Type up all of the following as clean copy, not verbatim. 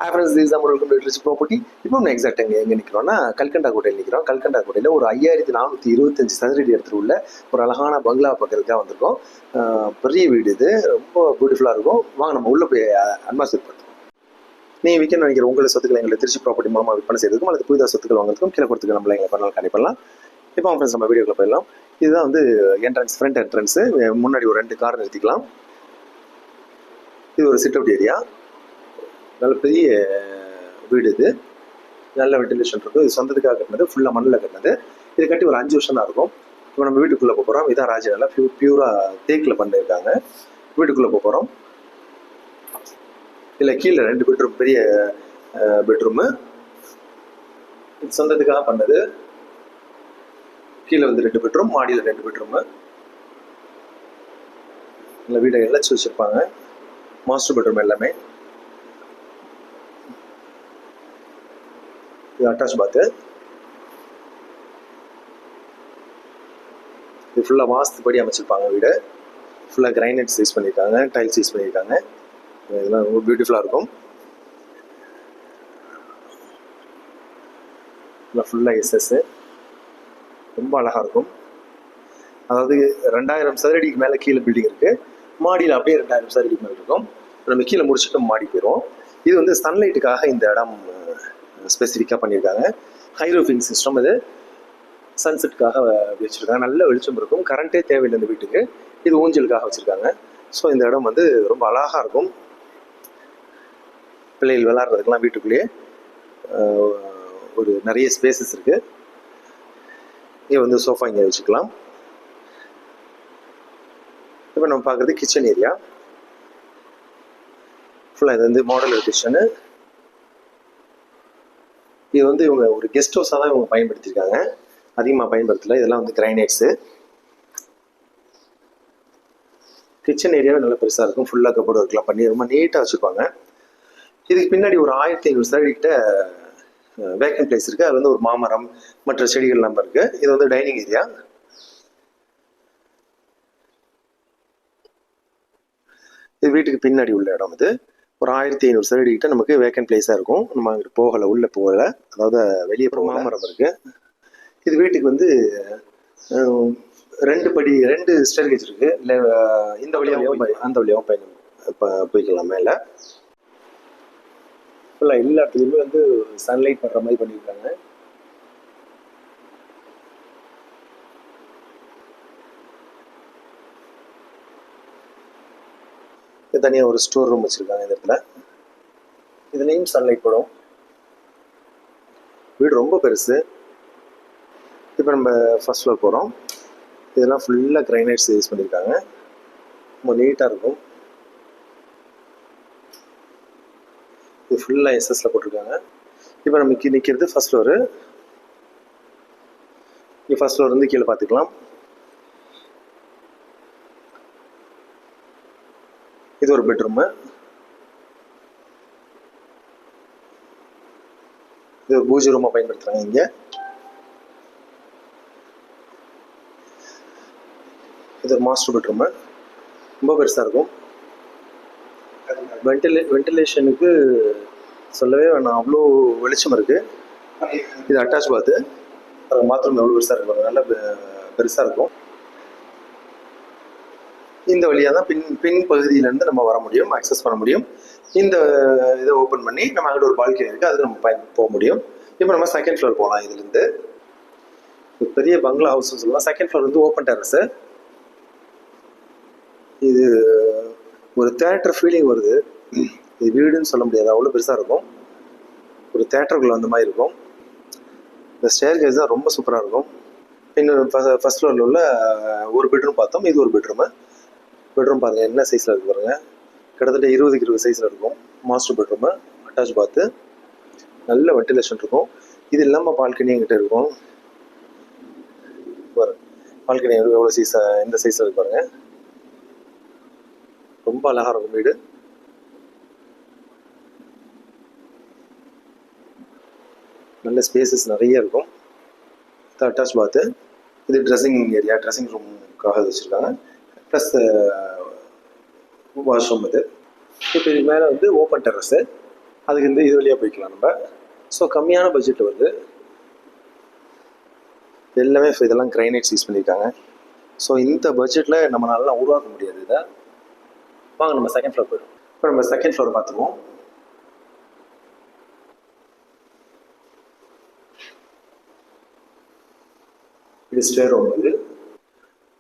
Hi friends, this நம்ம welcome to rich property. இப்போ நம்ம எக்ஸாக்ட் எங்கே நிற்கிறோம்னா கல்கண்டா கோட்டையில் நிற்கிறோம். கல்கண்டா கோட்டையில் ஒரு 5425 சதுரடி இடத்துல உள்ள ஒரு அழகான பங்களா பக்கத்துக்காக வந்திருக்கோம். பெரிய வீடு, இது ரொம்ப பியூட்டிஃபுல்லாக இருக்கும். வாங்க நம்ம உள்ளே போய் அட்மாஸ்பியர் பார்த்துருக்கோம். நீங்கள் விற்க நினைக்கிற உங்களை சொத்துக்களை எங்களை திருச்சி ப்ராப்பர்ட்டி மூலமாக விற்பனை செய்யறதுக்கும் அல்லது புதிதாக சொத்துக்கள் வாங்குறதுக்கும் கீழே கொடுத்துக்க நம்மளை எங்களை பண்ணலாம் கண்டிப்பாக. இப்போ ஃப்ரெண்ட்ஸ் நம்ம வீடியோக்குள்ள போயிடலாம். இதுதான் வந்து என்ட்ரன்ஸ், ஃப்ரண்ட் என்ட்ரன்ஸு. முன்னாடி ஒரு 2 கார் நிறுத்திக்கலாம். இது ஒரு சிட் அவுட் ஏரியா. நல்ல பெரிய வீடு, இது நல்ல வெண்டிலேஷன் இருக்கும். இது சொந்தத்துக்காக கட்டினது, ஃபுல்லாக மண்ணில் கட்டினது. இது கட்டி ஒரு 5 வருஷம் தான் இருக்கும். இப்போ நம்ம வீட்டுக்குள்ளே போகிறோம். இதான் ராஜனால பியூராக தேக்கில் பண்ணியிருக்காங்க. வீட்டுக்குள்ளே போகிறோம். இல்லை கீழே 2 பெட்ரூம், பெரிய பெட்ரூமு. இது சொந்தத்துக்காக பண்ணது. கீழே வந்து 2 பெட்ரூம், மாடியில் 2 பெட்ரூமு. இல்லை வீடை இழைச்சி வச்சுருப்பாங்க. மாஸ்டர் பெட்ரூம் எல்லாமே. இது அட்டாச் பாத்து. இது ஃபுல்லாக வாஸ்துபடி அமைச்சிருப்பாங்க. வீடு ஃபுல்லாக கிரைனைட்ஸ் யூஸ் பண்ணியிருக்காங்க, டைல்ஸ் யூஸ் பண்ணியிருக்காங்க. இதெல்லாம் ரொம்ப பியூட்டிஃபுல்லாக இருக்கும். இல்லை ஃபுல்லாக எஸ்எஸ், ரொம்ப அழகாக இருக்கும். அதாவது 2000 சதுரடிக்கு மேலே கீழே பில்டிங் இருக்குது. மாடியில் அப்படியே 2000 சதுரடிக்கு மேலே இருக்கும். நம்ம கீழே முடிச்சுட்டு மாடி போயிடுவோம். இது வந்து சன்லைட்டுக்காக இந்த இடம் ஸ்பெசிஃபிக்காக பண்ணியிருக்காங்க. ஹைரோஃபின் சிஸ்டம். இது சன்செட்டுக்காக வச்சுருக்காங்க. நல்ல வெளிச்சம் இருக்கும். கரண்ட்டே தேவையில்லை இந்த வீட்டுக்கு. இது ஊஞ்சலுக்காக வச்சுருக்காங்க. ஸோ இந்த இடம் வந்து ரொம்ப அழகாக இருக்கும். பிள்ளைகள் விளாட்றதுக்கெல்லாம் வீட்டுக்குள்ளேயே ஒரு நிறைய ஸ்பேசஸ் இருக்குது. இங்கே வந்து சோஃபா இங்கே வச்சுக்கலாம். இப்போ நம்ம பார்க்குறது கிச்சன் ஏரியா. ஃபுல்லாக இது வந்து மாடலர் கிச்சனு. இது வந்து இவங்க ஒரு கெஸ்ட் ஹவுஸாக தான் இவங்க பயன்படுத்தியிருக்காங்க. அதிகமாக பயன்படுத்தலை. இதெல்லாம் வந்து கிரைனைட்ஸு. கிச்சன் ஏரியாவே நல்லா பெருசாக இருக்கும். ஃபுல்லாக கப்போர்டு ஒர்க்லாம் பண்ணி ரொம்ப நீட்டாக வச்சுருப்பாங்க. இதுக்கு பின்னாடி ஒரு 1500 சதுரடிக்கிட்ட வேக்கன் பிளேஸ் இருக்குது. அது வந்து ஒரு மாமரம் மற்ற செடிகள் எல்லாம் இருக்குது. இது வந்து டைனிங் ஏரியா. இது வீட்டுக்கு பின்னாடி உள்ள இடம். இது ஒரு 1500 சதுரடிக்கிட்ட நமக்கு வேக்கன் பிளேஸாக இருக்கும். நம்ம அங்கிட்டு போகலை, உள்ளே போகலை. அதாவது வெளியே போகிற மாமரம் இருக்குது. இது வீட்டுக்கு வந்து 2 ஸ்டேர்கேஜ் இருக்குது. இல்லை இந்த வழியாகவும் அந்த வழியாகவும் போய்க்கலாம் மேலே. ஃபுல்லாக எல்லா இடத்துலையுமே வந்து சன்லைட் பண்ணுற மாதிரி பண்ணியிருக்காங்க. தனியாக ஒரு ஸ்டோர் ரூம் வச்சுருக்காங்க இந்த இடத்துல. இதுலேயும் சன்லைட் படும். வீடு ரொம்ப பெருசு. இப்போ நம்ம ஃபர்ஸ்ட் ஃப்ளோர் போகிறோம். இதெல்லாம் ஃபுல்லாக கிரைனைட்ஸ் யூஸ் பண்ணியிருக்காங்க. ரொம்ப நீட்டாக இருக்கும். இது ஃபுல்லாக எஸ்எஸ்ல போட்டிருக்காங்க. இப்போ நமக்கு நிற்கிறது ஃபர்ஸ்ட் ஃப்ளோரு. இங்கே ஃபர்ஸ்ட் ஃப்ளோர் வந்து கீழே பார்த்துக்கலாம். இது ஒரு பெட்ரூமு. இது ஒரு பூஜை ரூமாக பயன்படுத்துகிறாங்க. இங்கே இது ஒரு மாஸ்டர் பெட்ரூமு. ரொம்ப பெருசாக இருக்கும். வென்டிலேஷனுக்கு சொல்லவே வேணாம், அவ்வளோ வெளிச்சம் இருக்குது. இது அட்டாச் பாத்து. பாத்ரூம் எவ்வளோ பெருசாக இருக்கும், நல்லா பெருசாக இருக்கும். இந்த வழியாக தான் பின் பகுதியிலேருந்து நம்ம வர முடியும், அக்சஸ் பண்ண முடியும். இந்த இதை ஓப்பன் பண்ணி நம்ம அங்கிட்ட ஒரு பால்கனி இருக்குது, அது நம்ம போக முடியும். இப்போ நம்ம செகண்ட் ஃப்ளோர் போகலாம். இதுலேருந்து பெரிய பங்களா ஹவுஸ்ன்னு சொல்லலாம். செகண்ட் ஃப்ளோர் வந்து ஓப்பன் டெரஸு. இது ஒரு தேட்டர் ஃபீலிங் வருது. இது வீடுன்னு சொல்ல முடியாது, அவ்வளோ பெருசாக இருக்கும். ஒரு தேட்டருக்குள்ளே வந்த மாதிரி இருக்கும். இந்த ஸ்டேர்கேஸ் தான் ரொம்ப சூப்பராக இருக்கும். இன்னொரு ஃபர்ஸ்ட் ஃப்ளோரில் உள்ள ஒரு பெட்ரூம் பார்த்தோம். இது ஒரு பெட்ரூமு. பெட்ரூம் பாருங்கள் என்ன சைஸில் இருக்கு பாருங்கள். கிட்டத்தட்ட 20க்கு 20 சைஸில் இருக்கும். மாஸ்டர் பெட்ரூமு, அட்டாச் பாத்து, நல்ல வென்டிலேஷன் இருக்கும். இது இல்லாமல் பால்கனி எங்கிட்ட இருக்கும் பாருங்க. பால்கனி எவ்வளோ சைஸாக, எந்த சைஸில் இருக்கு பாருங்கள். ரொம்ப அழகாக இருக்கும் வீடு. நல்ல ஸ்பேசஸ் நிறைய இருக்கும். அட்டாச் பாத்து. இது ட்ரெஸ்ஸிங் ஏரியா, ட்ரெஸ்ஸிங் ரூமுக்காக வச்சுருக்காங்க. ப்ளஸ் வாஷ்ரூம் இது. இப்போ இது மேலே வந்து ஓப்பன் டெரஸு. அதுக்கு இது வழியாக போய்க்கலாம் நம்ம. ஸோ கம்மியான பட்ஜெட்டில் வருது. எல்லாமே இதெல்லாம் கிரைனைட்ஸ் யூஸ் பண்ணியிருக்காங்க. ஸோ இந்த பட்ஜெட்டில் நம்மளால உருவாக்க முடியாது இதை. வாங்க நம்ம செகண்ட் ஃப்ளோர் போயிடும். இப்போ நம்ம செகண்ட் ஃப்ளோர் பார்த்துருவோம். இது ஸ்டேர் ரூம் இது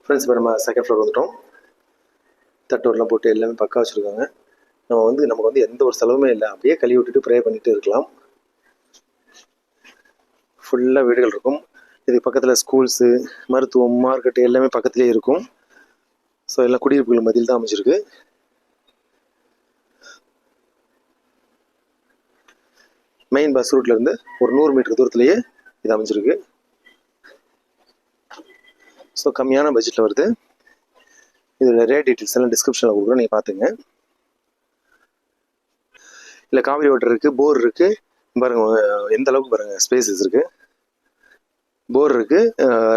ஃப்ரெண்ட்ஸ். இப்போ நம்ம செகண்ட் ஃப்ளோர் வந்துட்டோம். தட்டோர்லாம் போட்டு எல்லாமே பக்கா வச்சுருக்காங்க. நமக்கு வந்து எந்த ஒரு செலவுமே இல்லை. அப்படியே கழுவி விட்டுட்டு ப்ரே பண்ணிட்டு இருக்கலாம். ஃபுல்லாக வீடுகள் இருக்கும். இதுக்கு பக்கத்தில் ஸ்கூல்ஸு, மருத்துவம், மார்க்கெட்டு எல்லாமே பக்கத்துலேயே இருக்கும். ஸோ எல்லாம் குடியிருப்புகள் மத்தியில் தான் அமைச்சிருக்கு. மெயின் பஸ் ரூட்லேருந்து ஒரு 100 மீட்டர் தூரத்துலேயே இது அமைஞ்சிருக்கு. ஸோ கம்மியான பட்ஜெட்டில் வருது. இதோட ரேட் டீட்டெயில்ஸ் எல்லாம் டிஸ்கிரிப்ஷனில் கொடுக்குறோம், நீங்கள் பார்த்துங்க. இல்லை காவிரி வாட்டர் இருக்குது, போர் இருக்குது. பாருங்கள் எந்த அளவுக்கு பாருங்கள் ஸ்பேசஸ் இருக்குது. போர் இருக்குது,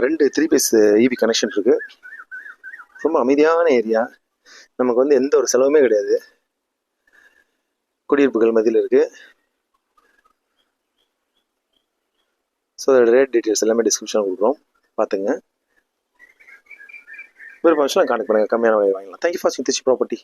2 3 பேஸ் இபி கனெக்ஷன் இருக்குது. ரொம்ப அமைதியான ஏரியா. நமக்கு வந்து எந்த ஒரு செலவுமே கிடையாது. குடியிருப்புகள் மத்தியில் இருக்குது. ஸோ அதோட ரேட் டீட்டெயில்ஸ் எல்லாமே டிஸ்கிரிப்ஷனில் கொடுக்குறோம், பார்த்துங்க. வேறு ஃபங்க்ஷனில் கான்டெக்ட் பண்ணுங்கள், கம்மியான வாங்கலாம். தேங்க்யூ ஃபார் வாட்சிங் திருச்சி ப்ராப்பர்ட்டி.